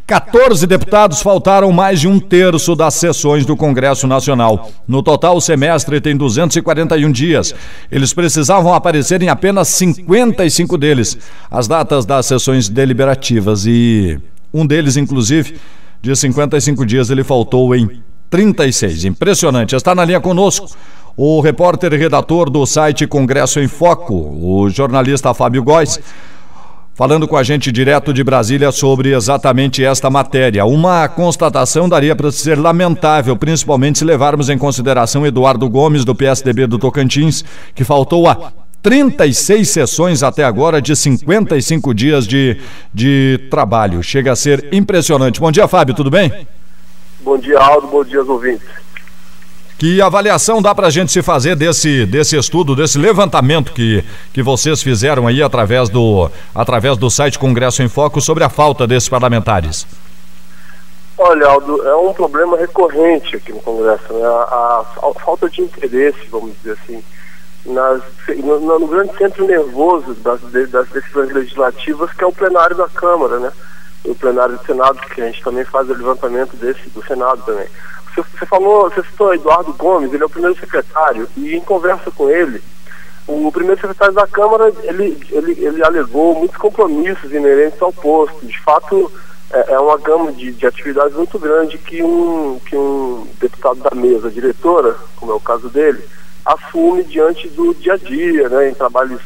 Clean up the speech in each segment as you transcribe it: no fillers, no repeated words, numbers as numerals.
14 deputados faltaram mais de um terço das sessões do Congresso Nacional. No total, o semestre tem 241 dias. Eles precisavam aparecer em apenas 55 deles. As datas das sessões deliberativas e um deles, inclusive, de 55 dias, ele faltou em 36. Impressionante. Está na linha conosco o repórter e redator do site Congresso em Foco, o jornalista Fábio Góes, falando com a gente direto de Brasília sobre exatamente esta matéria. Uma constatação daria para ser lamentável, principalmente se levarmos em consideração Eduardo Gomes, do PSDB do Tocantins, que faltou a 36 sessões até agora de 55 dias de trabalho. Chega a ser impressionante. Bom dia, Fábio, tudo bem? Bom dia, Aldo, bom dia aos ouvintes. Que avaliação dá para a gente se fazer desse estudo, desse levantamento que vocês fizeram aí através do site Congresso em Foco sobre a falta desses parlamentares? Olha, Aldo, é um problema recorrente aqui no Congresso, né? A falta de interesse, vamos dizer assim, no grande centro nervoso das decisões legislativas, que é o plenário da Câmara, né? O plenário do Senado, que a gente também faz o levantamento do Senado também. Você citou Eduardo Gomes, ele é o primeiro secretário, e em conversa com ele, o primeiro secretário da Câmara, ele alegou muitos compromissos inerentes ao posto. De fato, é uma gama de atividades muito grande que um deputado da mesa diretora, como é o caso dele, assume diante do dia a dia, né, em trabalhos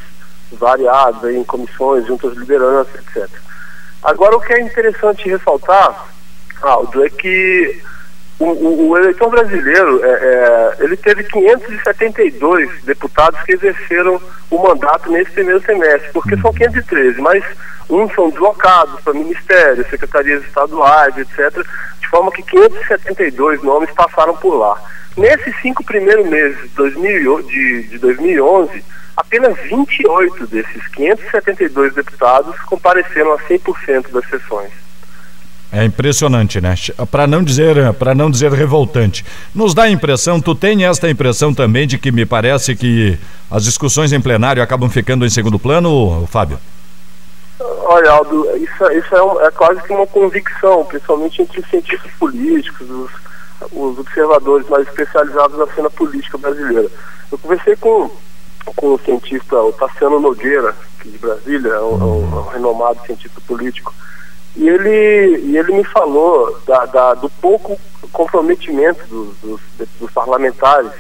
variados, em comissões, juntas de liderança, etc. Agora, o que é interessante ressaltar, Aldo, é que o eleitor brasileiro, ele teve 572 deputados que exerceram o mandato nesse primeiro semestre, porque são 513, mas uns são deslocados para ministérios, secretarias estaduais, etc., de forma que 572 nomes passaram por lá. Nesses 5 primeiros meses de 2011, apenas 28 desses 572 deputados compareceram a 100% das sessões. É impressionante, né? Para não dizer revoltante. Nos dá a impressão, tu tem esta impressão também de que me parece que as discussões em plenário acabam ficando em segundo plano, Fábio? Olha, Aldo, isso é quase que uma convicção, principalmente entre os cientistas políticos, os observadores mais especializados na cena política brasileira. Eu conversei com o cientista, o Tassiano Nogueira, aqui de Brasília, é um renomado cientista político. E ele me falou do pouco comprometimento dos parlamentares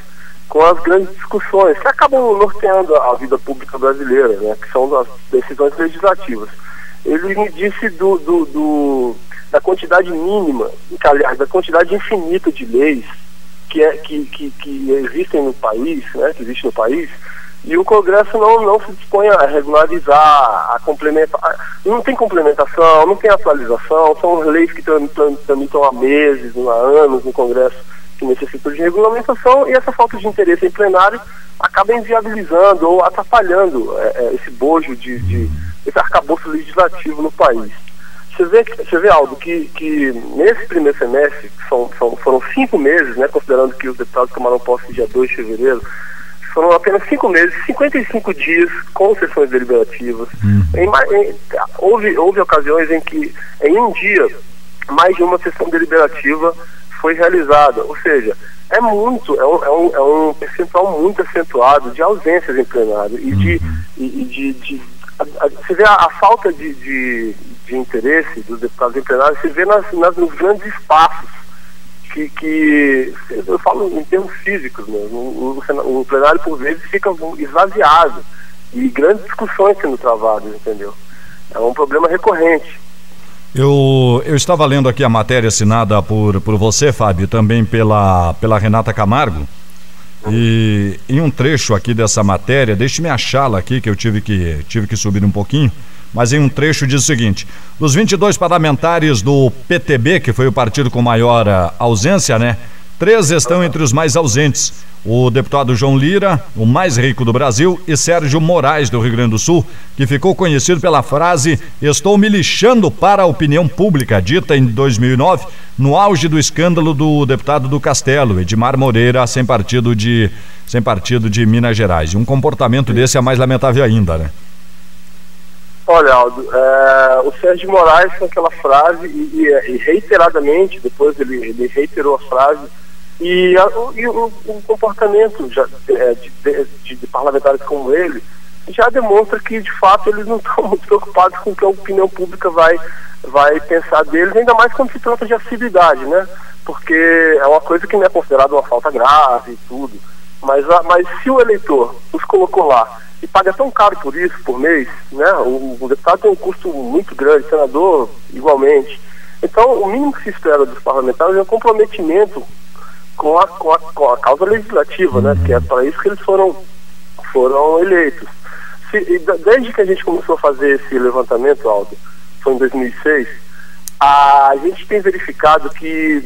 com as grandes discussões que acabam norteando a vida pública brasileira, né, que são as decisões legislativas. Ele me disse da quantidade mínima, aliás, da quantidade infinita de leis que existem no país, né, que existe no país. E o Congresso não se dispõe a regularizar, a complementar. Não tem complementação, não tem atualização, são leis que tramitam há meses, há anos no Congresso, que necessitam de regulamentação, e essa falta de interesse em plenário acaba inviabilizando ou atrapalhando esse bojo esse arcabouço legislativo no país. Você vê, Aldo, que nesse primeiro semestre, foram 5 meses, né, considerando que os deputados tomaram posse dia 2 de fevereiro, foram apenas 5 meses, 55 dias com sessões deliberativas. Houve ocasiões em que, em um dia, mais de uma sessão deliberativa foi realizada. Ou seja, é um percentual muito acentuado de ausências em plenário. Você vê a falta de interesse dos deputados em plenário, se vê nos grandes espaços. Que eu falo em termos físicos, né? O plenário por vezes fica esvaziado e grandes discussões sendo travadas, entendeu? É um problema recorrente. Eu estava lendo aqui a matéria assinada por você, Fábio, também pela Renata Camargo, e em um trecho aqui dessa matéria, deixe-me achá-la aqui, que eu tive que subir um pouquinho, mas em um trecho diz o seguinte: dos 22 parlamentares do PTB, que foi o partido com maior ausência, né? 3 estão entre os mais ausentes. O deputado João Lira, o mais rico do Brasil, e Sérgio Moraes, do Rio Grande do Sul, que ficou conhecido pela frase "estou me lixando para a opinião pública", dita em 2009, no auge do escândalo do deputado do Castelo, Edmar Moreira, sem partido de Minas Gerais. E um comportamento desse é mais lamentável ainda, né? Olha, Aldo, o Sérgio de Moraes com aquela frase e reiteradamente, depois ele reiterou a frase, e o comportamento de parlamentares como ele já demonstra que, de fato, eles não estão muito preocupados com o que a opinião pública vai pensar deles, ainda mais quando se trata de assiduidade, né? Porque é uma coisa que não é considerada uma falta grave e tudo. Mas se o eleitor os colocou lá e paga tão caro por isso, por mês, né? O deputado tem um custo muito grande, o senador igualmente. Então, o mínimo que se espera dos parlamentares é um comprometimento com a causa legislativa, né? Que é para isso que eles foram eleitos. Desde que a gente começou a fazer esse levantamento, Aldo, foi em 2006, a gente tem verificado que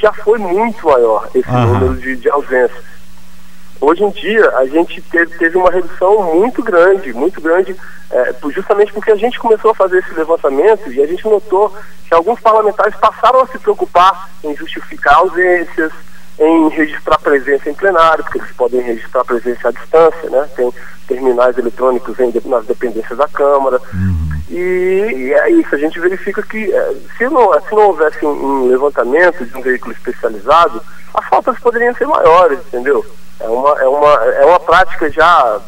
já foi muito maior esse número de ausências. Hoje em dia, a gente teve uma redução muito grande, justamente porque a gente começou a fazer esse levantamento e a gente notou que alguns parlamentares passaram a se preocupar em justificar ausências, em registrar presença em plenário, porque eles podem registrar presença à distância, né? Tem terminais eletrônicos nas dependências da Câmara. E é isso, a gente verifica que se não houvesse um levantamento de um veículo especializado, as faltas poderiam ser maiores, entendeu? É uma prática já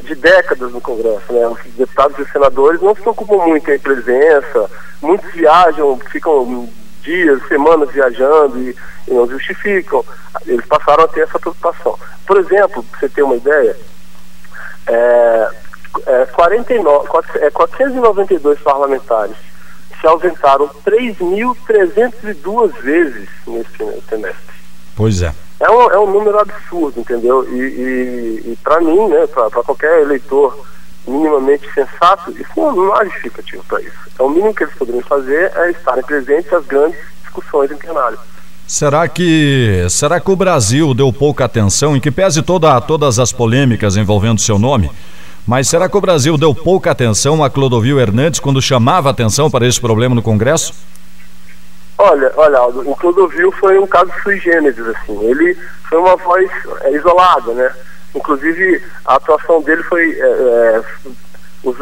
de décadas no Congresso, né? Os deputados e os senadores não se preocupam muito em presença, muitos viajam, ficam dias, semanas viajando e não justificam. Eles passaram a ter essa preocupação. Por exemplo, para você ter uma ideia, 492 parlamentares se ausentaram 3.302 vezes nesse primeiro semestre. Pois é. É um número absurdo, entendeu? E para mim, né, para qualquer eleitor minimamente sensato, isso não há justificativa para isso. Então, o mínimo que eles poderiam fazer é estarem presentes às grandes discussões em plenário. Será que o Brasil deu pouca atenção, em que pese todas as polêmicas envolvendo seu nome, mas será que o Brasil deu pouca atenção a Clodovil Hernandes quando chamava atenção para esse problema no Congresso? Olha, Aldo, o Clodovil foi um caso sui generis, assim. Ele foi uma voz isolada, né? Inclusive, a atuação dele foi... os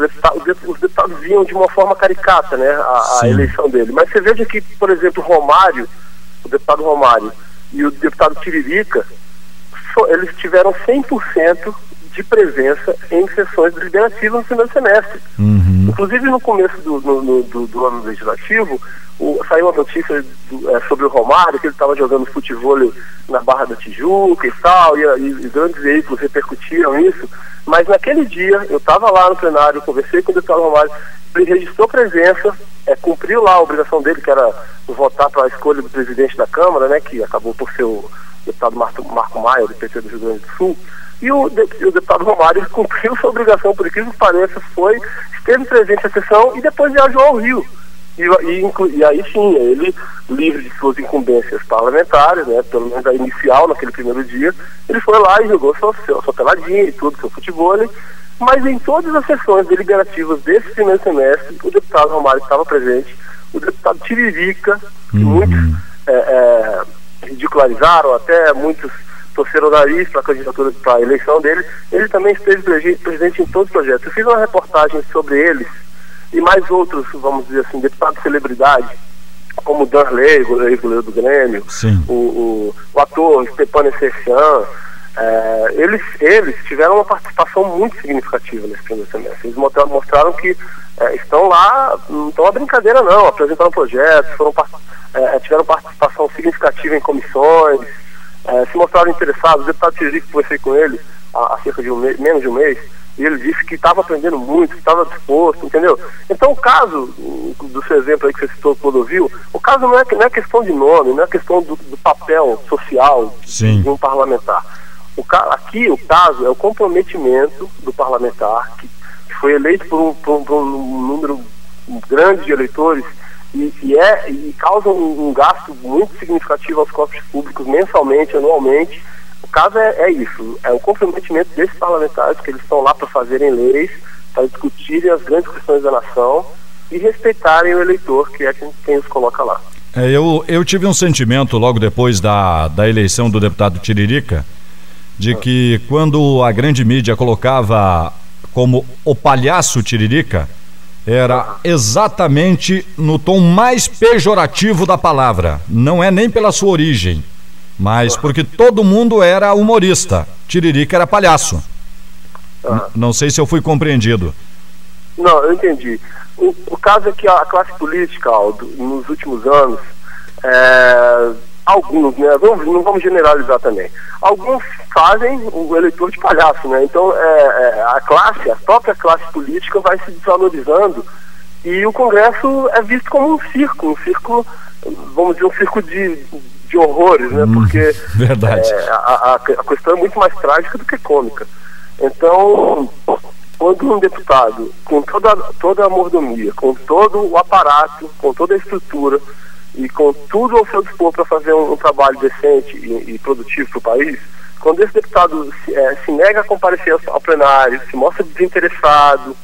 deputados viam de uma forma caricata, né, a eleição dele. Mas você veja que, por exemplo, o deputado Romário e o deputado Tiririca, eles tiveram 100% de presença em sessões deliberativas no primeiro semestre. Inclusive, no começo do ano legislativo, saiu uma notícia sobre o Romário, que ele estava jogando futevôlei na Barra da Tijuca e tal, e grandes veículos repercutiram isso. Mas naquele dia, eu estava lá no plenário, conversei com o deputado Romário, ele registrou presença, cumpriu lá a obrigação dele, que era votar para a escolha do presidente da Câmara, né, que acabou por ser o deputado Marco Maia, do PT do Rio Grande do Sul. E o deputado Romário, ele cumpriu sua obrigação, por incrível que pareça, esteve presente na sessão e depois viajou ao Rio. E aí sim, ele, livre de suas incumbências parlamentares, né, pelo menos a inicial, naquele primeiro dia, ele foi lá e jogou sua peladinha e tudo, seu futevôlei. Mas em todas as sessões deliberativas desse primeiro semestre, o deputado Romário estava presente, o deputado Tiririca, que muitos ridicularizaram, até muitos torceram o nariz para a candidatura, para a eleição dele, ele também esteve presente em todos os projetos. Eu fiz uma reportagem sobre eles, e mais outros, vamos dizer assim, deputados celebridade, como o Danley, goleiro do Grêmio, o ator Stepan Essercian, eles tiveram uma participação muito significativa nesse primeiro semestre. Eles mostraram que estão lá, não estão a brincadeira não, apresentaram projetos, tiveram participação significativa em comissões, se mostraram interessados. O deputado Tiririca, que conversei com ele há cerca de menos de um mês, e ele disse que estava aprendendo muito, que estava disposto, entendeu? Então o caso, do seu exemplo aí que você citou, Clodovil, o caso não é questão de nome, não é questão do papel social de um parlamentar. Aqui o caso é o comprometimento do parlamentar, que foi eleito por um número grande de eleitores e causa um gasto muito significativo aos cofres públicos mensalmente, anualmente. O caso é isso, é o comprometimento desses parlamentares, que eles estão lá para fazerem leis, para discutirem as grandes questões da nação e respeitarem o eleitor, que é quem os coloca lá. Eu tive um sentimento logo depois da eleição do deputado Tiririca, de que quando a grande mídia colocava como o palhaço Tiririca, era exatamente no tom mais pejorativo da palavra. Não é nem pela sua origem, mas porque todo mundo era humorista. Tiririca era palhaço. Não sei se eu fui compreendido. Não, eu entendi. O caso é que a classe política, Aldo, nos últimos anos, alguns, né, não vamos generalizar também, alguns fazem o eleitor de palhaço, né? Então a própria classe política vai se desvalorizando e o Congresso é visto como um circo, vamos dizer, um circo de horrores, né? Porque verdade. A questão é muito mais trágica do que cômica. Então, quando um deputado, com toda a mordomia, com todo o aparato, com toda a estrutura e com tudo ao seu dispor para fazer um trabalho decente e produtivo para o país, quando esse deputado se nega a comparecer ao plenário, se mostra desinteressado,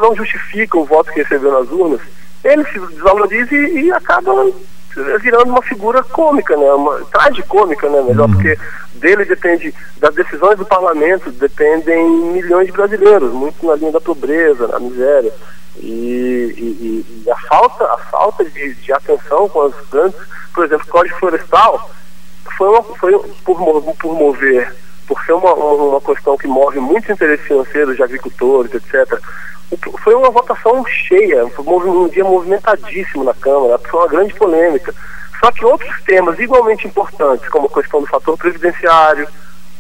não justifica o voto que recebeu nas urnas, ele se desvaloriza e acaba virando uma figura cômica, né? Tragicômica, né? Melhor, porque dele depende, das decisões do parlamento, dependem milhões de brasileiros, muito na linha da pobreza, na miséria. E a falta de atenção com as grandes, por exemplo, o Código Florestal foi por ser uma questão que move muitos interesses financeiros de agricultores, etc. Foi uma votação cheia, foi um dia movimentadíssimo na Câmara, foi uma grande polêmica. Só que outros temas igualmente importantes, como a questão do fator previdenciário,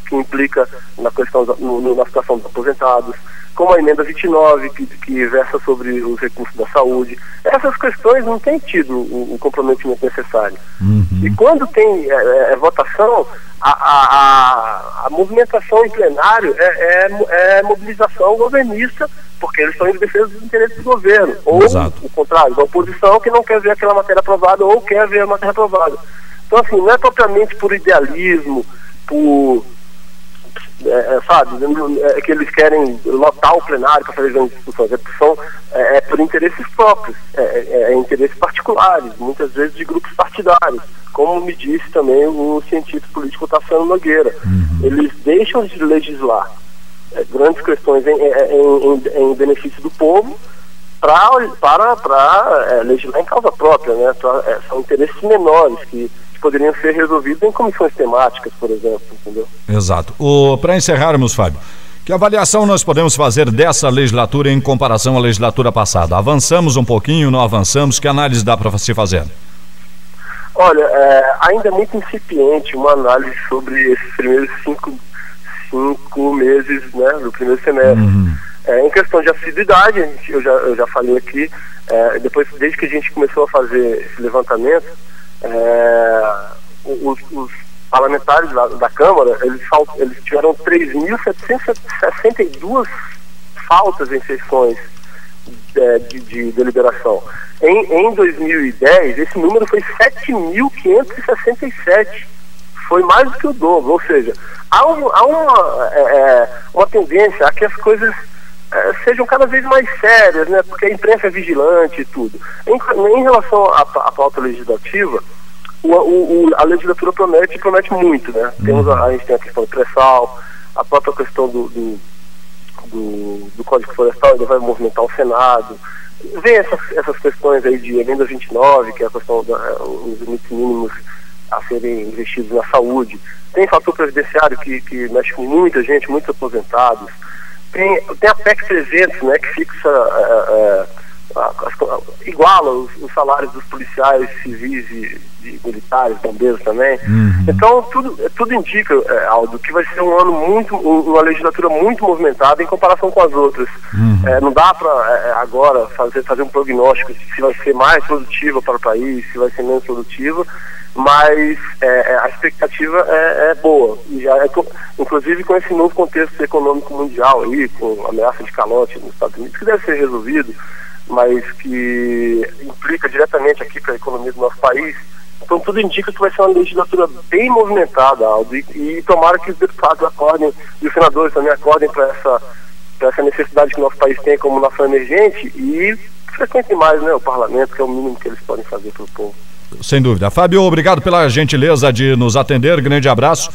que implica na situação dos aposentados, como a emenda 29, que versa sobre os recursos da saúde, essas questões não têm tido o comprometimento necessário. E quando tem votação, a movimentação em plenário é mobilização governista, porque eles estão em defesa dos interesses do governo. Ou o contrário, da oposição que não quer ver aquela matéria aprovada ou quer ver a matéria aprovada. Então, assim, não é propriamente por idealismo, que eles querem lotar o plenário para fazer grandes discussões. É por interesses próprios, interesses particulares, muitas vezes de grupos partidários, como me disse também o cientista político Tassiano Nogueira. Eles deixam de legislar grandes questões em benefício do povo para legislar em causa própria, né? São interesses menores que poderiam ser resolvidos em comissões temáticas, por exemplo, entendeu? Exato. Para encerrarmos, Fábio, que avaliação nós podemos fazer dessa legislatura em comparação à legislatura passada? Avançamos um pouquinho, não avançamos? Que análise dá para se fazer? Olha, ainda é muito incipiente uma análise sobre esses primeiros cinco meses, né, do primeiro semestre. Em questão de assiduidade, eu já falei aqui, desde que a gente começou a fazer esse levantamento, os parlamentares da Câmara, eles tiveram 3.762 faltas em sessões de deliberação. Em 2010, esse número foi 7.567. Foi mais do que o dobro, ou seja, há uma tendência a que as coisas sejam cada vez mais sérias, né? Porque a imprensa é vigilante e tudo. Em relação à pauta legislativa, a legislatura promete muito, né? A gente tem a questão do pré-sal, a própria questão do Código Florestal, ainda vai movimentar o Senado. Vem essas questões aí de emenda 29, que é a questão dos limites mínimos a serem investidos na saúde. Tem fator previdenciário que mexe com muita gente, muitos aposentados. Tem a PEC 300, né, que fixa, iguala os salários dos policiais civis e militares, bombeiros também. Então, tudo indica, Aldo, que vai ser um ano uma legislatura muito movimentada em comparação com as outras. Não dá para agora fazer um prognóstico se vai ser mais produtiva para o país, se vai ser menos produtiva, mas a expectativa é boa, e inclusive com esse novo contexto econômico mundial aí, com ameaça de calote nos Estados Unidos, que deve ser resolvido, mas que implica diretamente aqui para a economia do nosso país. Então tudo indica que vai ser uma legislatura bem movimentada, Aldo, e tomara que os deputados acordem, e os senadores também acordem para essa necessidade que o nosso país tem como nação emergente e frequentem mais, né, o parlamento, que é o mínimo que eles podem fazer para o povo. Sem dúvida. Fábio, obrigado pela gentileza de nos atender, grande abraço.